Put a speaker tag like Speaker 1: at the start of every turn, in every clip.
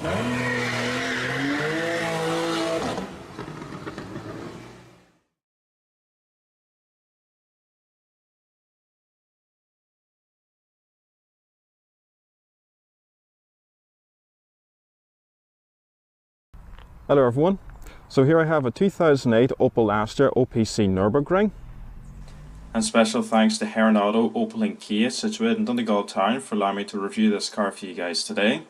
Speaker 1: Hello everyone, so here I have a 2008 Opel Astra OPC Nürburgring. And special thanks to Heron Auto, Opel and Kia situated in Donegal town for allowing me to review this car for you guys today.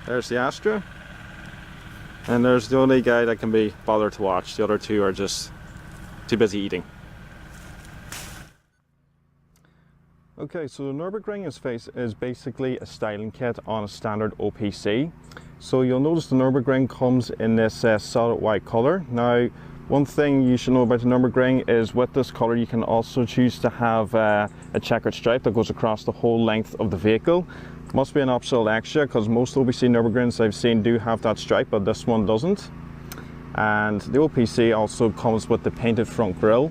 Speaker 1: There's the Astra, and there's the only guy that can be bothered to watch. The other two are just too busy eating. Okay, so the Nürburgring is basically a styling kit on a standard OPC. So you'll notice the Nürburgring comes in this solid white colour. Now, one thing you should know about the Nürburgring is with this colour you can also choose to have a checkered stripe that goes across the whole length of the vehicle. Must be an optional extra because most OPC Nürburgrings I've seen do have that stripe, but this one doesn't. And the OPC also comes with the painted front grille.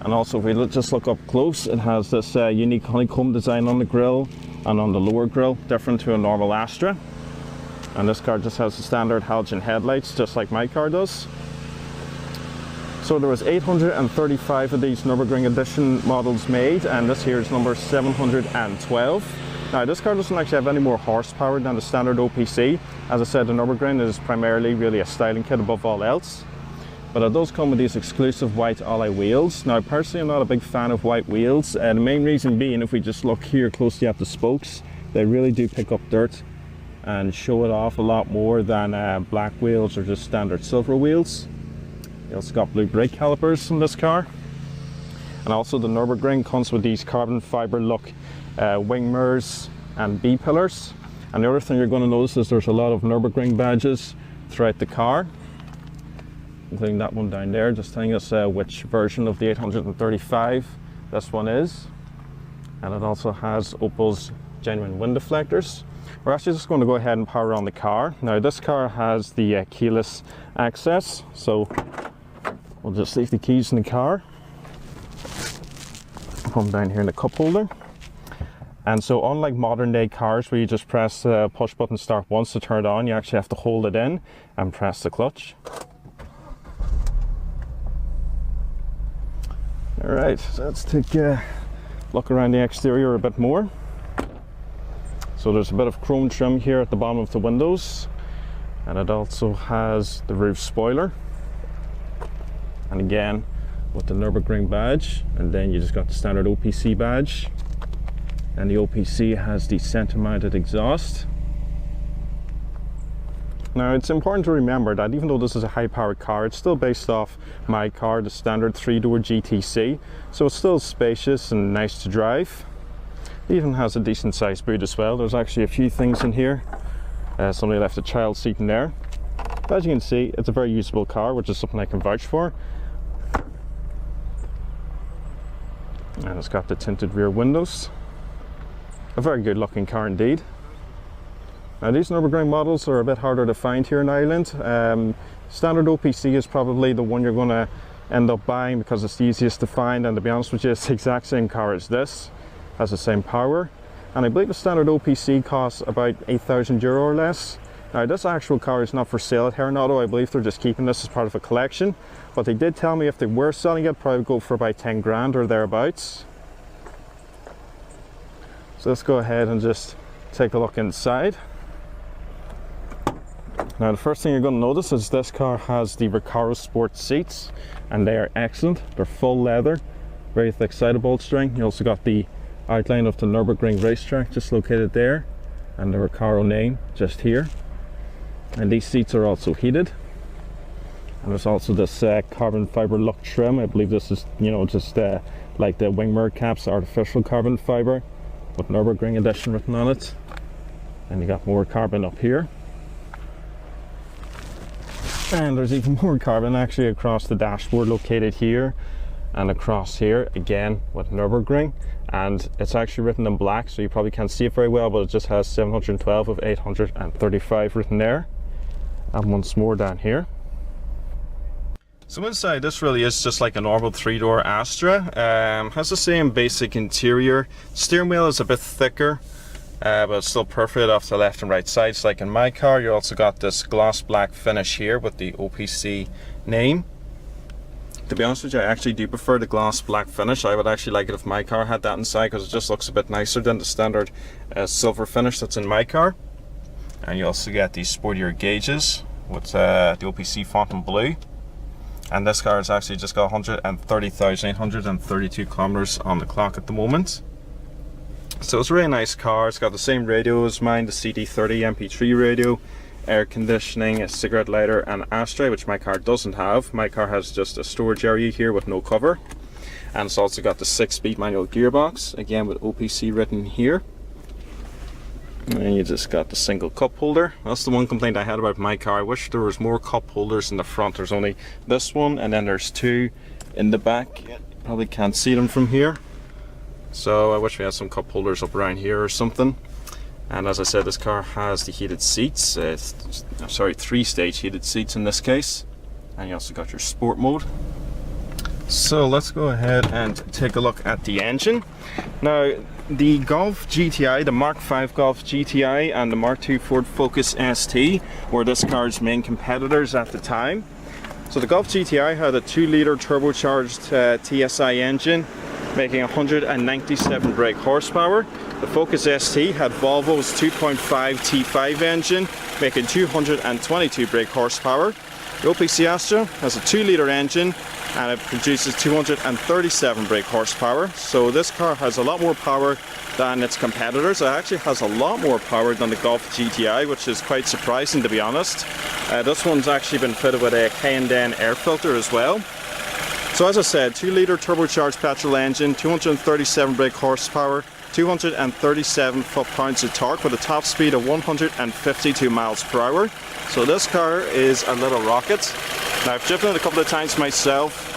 Speaker 1: And also if we just look up close, it has this unique honeycomb design on the grille and on the lower grille, different to a normal Astra. And this car just has the standard halogen headlights, just like my car does. So there was 835 of these Nürburgring edition models made, and this here is number 712. Now this car doesn't actually have any more horsepower than the standard OPC. As I said, the Nürburgring is primarily really a styling kit above all else. But it does come with these exclusive white alloy wheels. Now personally I'm not a big fan of white wheels, and the main reason being, if we just look here closely at the spokes, they really do pick up dirt and show it off a lot more than black wheels or just standard silver wheels. You also got blue brake calipers in this car. And also the Nürburgring comes with these carbon fibre look wing mirrors and B-pillars. And the other thing you're going to notice is there's a lot of Nürburgring badges throughout the car, including that one down there, just telling us which version of the 835 this one is. And it also has Opel's genuine wind deflectors. We're actually just going to go ahead and power on the car. Now this car has the keyless access, so we'll just leave the keys in the car. Put them down here in the cup holder. And so unlike modern day cars where you just press the push button start once to turn it on, you actually have to hold it in and press the clutch. Alright, so let's take a look around the exterior a bit more. So there's a bit of chrome trim here at the bottom of the windows, and it also has the roof spoiler, and again with the Nürburgring badge, and then you just got the standard OPC badge, and the OPC has the center mounted exhaust. Now it's important to remember that even though this is a high powered car, it's still based off my car, the standard 3-door GTC, so it's still spacious and nice to drive. It even has a decent sized boot as well. There's actually a few things in here. Somebody left a child seat in there. But as you can see, it's a very usable car, which is something I can vouch for. And it's got the tinted rear windows. A very good looking car indeed. Now these Nürburgring models are a bit harder to find here in Ireland. Standard OPC is probably the one you're going to end up buying because it's the easiest to find, and to be honest with you, it's the exact same car as this. Has the same power, and I believe the standard OPC costs about €8,000 or less. Now this actual car is not for sale at Heron Auto. I believe they're just keeping this as part of a collection, but they did tell me if they were selling it, probably go for about 10 grand or thereabouts. So let's go ahead and just take a look inside. Now the first thing you're going to notice is this car has the Recaro Sport seats, and they are excellent. They're full leather, very thick side upholstering. You also got the outline of the Nürburgring racetrack just located there, and the Recaro name just here. And these seats are also heated. And there's also this carbon fiber look trim. I believe this is, you know, just like the wing mirror caps, artificial carbon fiber with Nürburgring edition written on it. And you got more carbon up here. And there's even more carbon actually across the dashboard located here and across here, again with Nürburgring. And it's actually written in black, so you probably can't see it very well, but it just has 712 of 835 written there. And once more down here. So inside, this really is just like a normal 3-door Astra. Has the same basic interior. Steering wheel is a bit thicker but it's still perforated off the left and right sides like in my car. You also got this gloss black finish here with the OPC name. To be honest with you, I actually do prefer the gloss black finish. I would actually like it if my car had that inside, because it just looks a bit nicer than the standard silver finish that's in my car. And you also get these sportier gauges with the OPC font in blue. And this car has actually just got 130,832 kilometers on the clock at the moment. So it's a really nice car. It's got the same radio as mine, the CD30 MP3 radio, air conditioning, a cigarette lighter and ashtray, which my car doesn't have. My car has just a storage area here with no cover. And it's also got the 6-speed manual gearbox, again with OPC written here. And you just got the single cup holder. That's the one complaint I had about my car. I wish there was more cup holders in the front. There's only this one, and then there's 2 in the back. You probably can't see them from here. So I wish we had some cup holders up around here or something. And as I said, this car has the heated seats. 3-stage heated seats in this case. And you also got your sport mode. So let's go ahead and take a look at the engine. Now, the Golf GTI, the Mark V Golf GTI and the Mark II Ford Focus ST were this car's main competitors at the time. So the Golf GTI had a 2-litre turbocharged TSI engine, making 197 brake horsepower. The Focus ST had Volvo's 2.5 T5 engine, making 222 brake horsepower. The OPC Astra has a 2-litre engine and it produces 237 brake horsepower. So this car has a lot more power than its competitors. It actually has a lot more power than the Golf GTI, which is quite surprising, to be honest. This one's actually been fitted with a K&N air filter as well. So as I said, 2-litre turbocharged petrol engine, 237 brake horsepower, 237 foot-pounds of torque with a top speed of 152 miles per hour. So this car is a little rocket. Now I've driven it a couple of times myself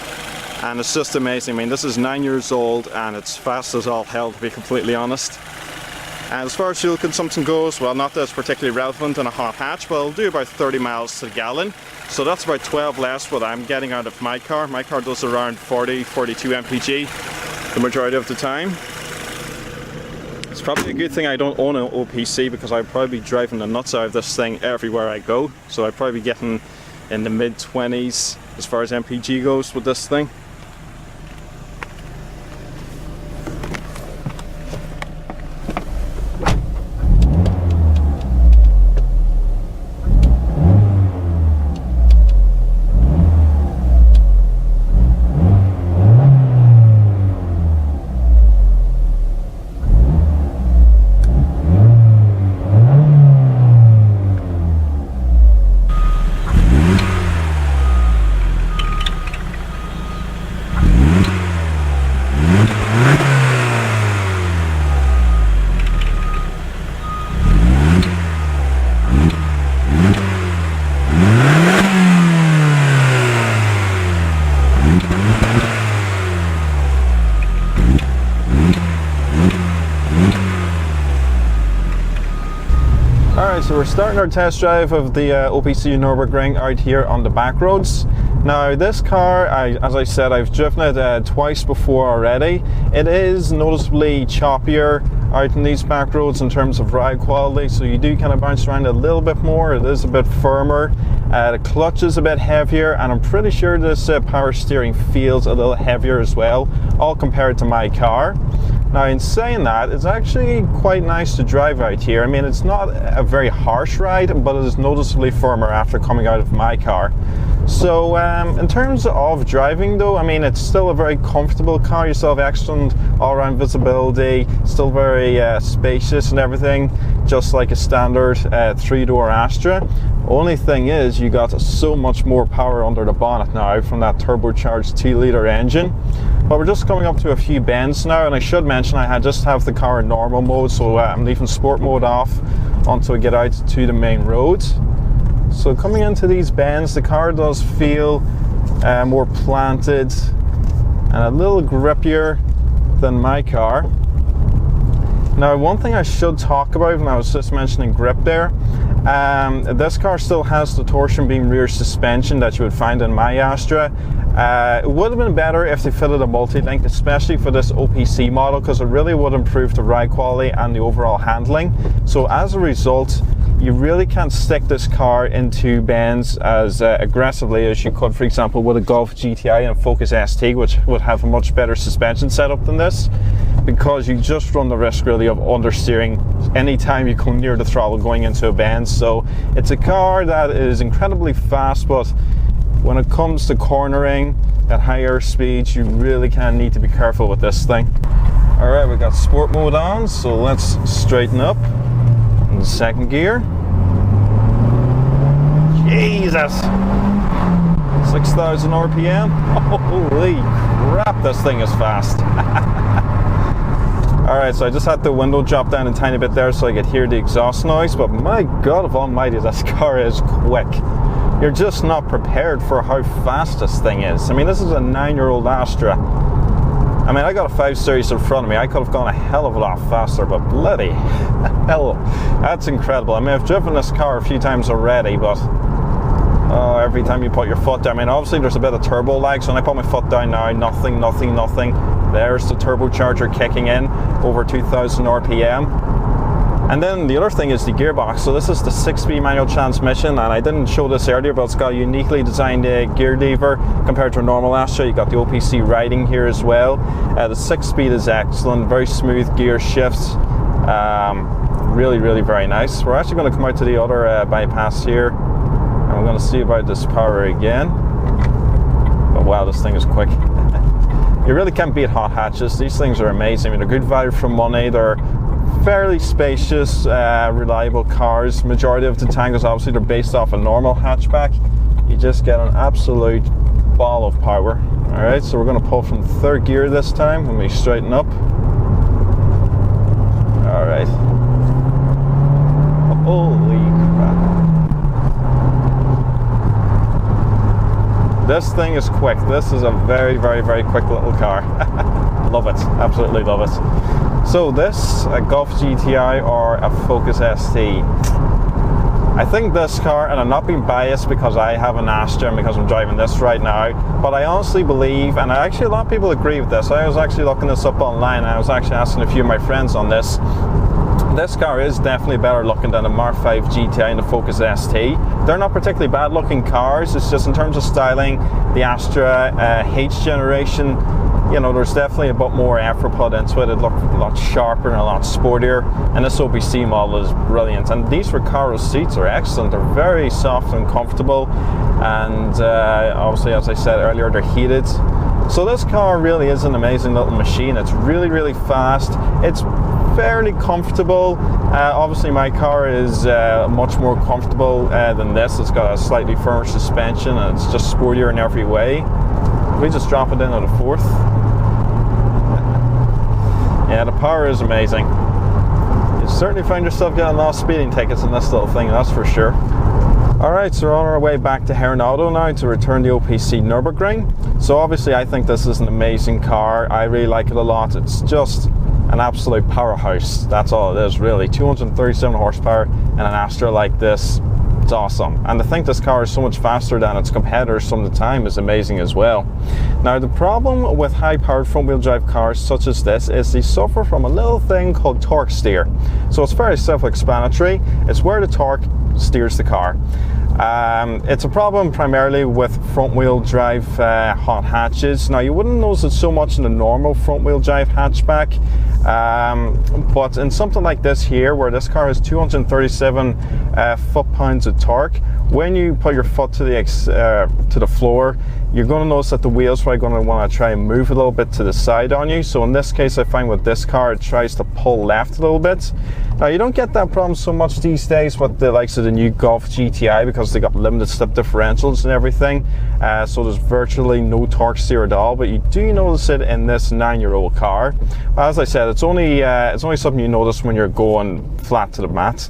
Speaker 1: and it's just amazing. I mean, this is 9 years old and it's fast as all hell, to be completely honest. And as far as fuel consumption goes, well, not that it's particularly relevant in a hot hatch, but it'll do about 30 miles to the gallon. So that's about 12 less what I'm getting out of my car. My car does around 40, 42 mpg the majority of the time. It's probably a good thing I don't own an OPC, because I'd probably be driving the nuts out of this thing everywhere I go. So I'd probably be getting in the mid-20s as far as mpg goes with this thing. So we're starting our test drive of the OPC Nürburgring out here on the back roads. Now this car, as I said, I've driven it twice before already. It is noticeably choppier out in these back roads in terms of ride quality, so you do kind of bounce around a little bit more. It is a bit firmer. The clutch is a bit heavier, and I'm pretty sure this power steering feels a little heavier as well, all compared to my car. Now in saying that, it's actually quite nice to drive out here. I mean, it's not a very harsh ride, but it is noticeably firmer after coming out of my car. So in terms of driving though, I mean, it's still a very comfortable car. You still have excellent all-around visibility, still very spacious and everything, just like a standard 3-door Astra. Only thing is, you got so much more power under the bonnet now from that turbocharged 2-litre engine. But we're just coming up to a few bends now, and I should mention I just have the car in normal mode, so I'm leaving sport mode off until we get out to the main road. So coming into these bends, the car does feel more planted and a little grippier than my car. Now, one thing I should talk about, and I was just mentioning grip there, this car still has the torsion beam rear suspension that you would find in my Astra. It would have been better if they fitted a multi-link, especially for this OPC model, because it really would improve the ride quality and the overall handling. So as a result, you really can't stick this car into bends as aggressively as you could, for example, with a Golf GTI and a Focus ST, which would have a much better suspension setup than this, because you just run the risk really of understeering anytime you come near the throttle going into a bend. So it's a car that is incredibly fast, but when it comes to cornering at higher speeds, you really kind of need to be careful with this thing. All right, we've got sport mode on, so let's straighten up in the second gear. Jesus! 6,000 RPM. Holy crap, this thing is fast. Alright, so I just had the window drop down a tiny bit there so I could hear the exhaust noise, but my God of almighty, this car is quick. You're just not prepared for how fast this thing is. I mean, this is a 9-year-old Astra. I mean, I got a 5 Series in front of me. I could have gone a hell of a lot faster, but bloody hell, that's incredible. I mean, I've driven this car a few times already, but every time you put your foot down, I mean, obviously there's a bit of turbo lag, so when I put my foot down now, nothing. There's the turbocharger kicking in over 2,000 RPM. And then the other thing is the gearbox. So this is the 6-speed manual transmission, and I didn't show this earlier, but it's got a uniquely designed gear lever compared to a normal Astra. You got the OPC riding here as well. The 6-speed is excellent, very smooth gear shifts. Really very nice. We're actually going to come out to the other bypass here, and we're going to see about this power again. But wow, this thing is quick. You really can't beat hot hatches. These things are amazing. I mean, they're good value for money. They're fairly spacious, reliable cars. Majority of the time, because obviously they're based off a normal hatchback, you just get an absolute ball of power. All right, so we're going to pull from third gear this time. Let me straighten up. All right. Holy crap. This thing is quick. This is a very quick little car. Love it, absolutely love it. So this, a Golf GTI or a Focus ST. I think this car, and I'm not being biased because I have an Astra and because I'm driving this right now, but I honestly believe, and actually a lot of people agree with this, I was actually looking this up online, and I was actually asking a few of my friends on this. This car is definitely better looking than the Mark V GTI and the Focus ST. They're not particularly bad looking cars, it's just in terms of styling, the Astra H generation, you know, there's definitely a bit more effort put into it. It looked a lot sharper and a lot sportier, and this OPC model is brilliant. And these Recaro seats are excellent. They're very soft and comfortable, and obviously, as I said earlier, they're heated. So this car really is an amazing little machine. It's really fast. It's fairly comfortable. Obviously my car is much more comfortable than this. It's got a slightly firmer suspension, and it's just sportier in every way. We just drop it in at a fourth. Yeah, the power is amazing. You certainly find yourself getting a lot of speeding tickets in this little thing, that's for sure. Alright, so we're on our way back to Herrenauto now to return the OPC Nürburgring. So obviously I think this is an amazing car. I really like it a lot. It's just an absolute powerhouse. That's all it is really. 237 horsepower and an Astra like this. It's awesome. And to think this car is so much faster than its competitors some of the time is amazing as well. Now the problem with high-powered front-wheel drive cars such as this is they suffer from a little thing called torque steer. So it's very self-explanatory. It's where the torque steers the car. It's a problem primarily with front-wheel drive hot hatches. Now you wouldn't notice it so much in a normal front-wheel drive hatchback, but in something like this here, where this car has 237 foot-pounds of torque, when you put your foot to the floor, you're going to notice that the wheels are going to want to try and move a little bit to the side on you. So in this case, I find with this car, it tries to pull left a little bit. Now you don't get that problem so much these days with the likes of the new Golf GTI, because they got limited slip differentials and everything. So there's virtually no torque steer at all, but you do notice it in this 9-year-old car. As I said, it's only something you notice when you're going flat to the mat.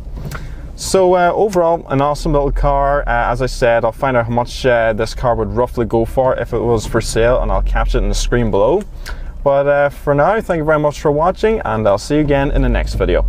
Speaker 1: So overall, an awesome little car. As I said, I'll find out how much this car would roughly go for if it was for sale, and I'll capture it in the screen below. But for now, thank you very much for watching, and I'll see you again in the next video.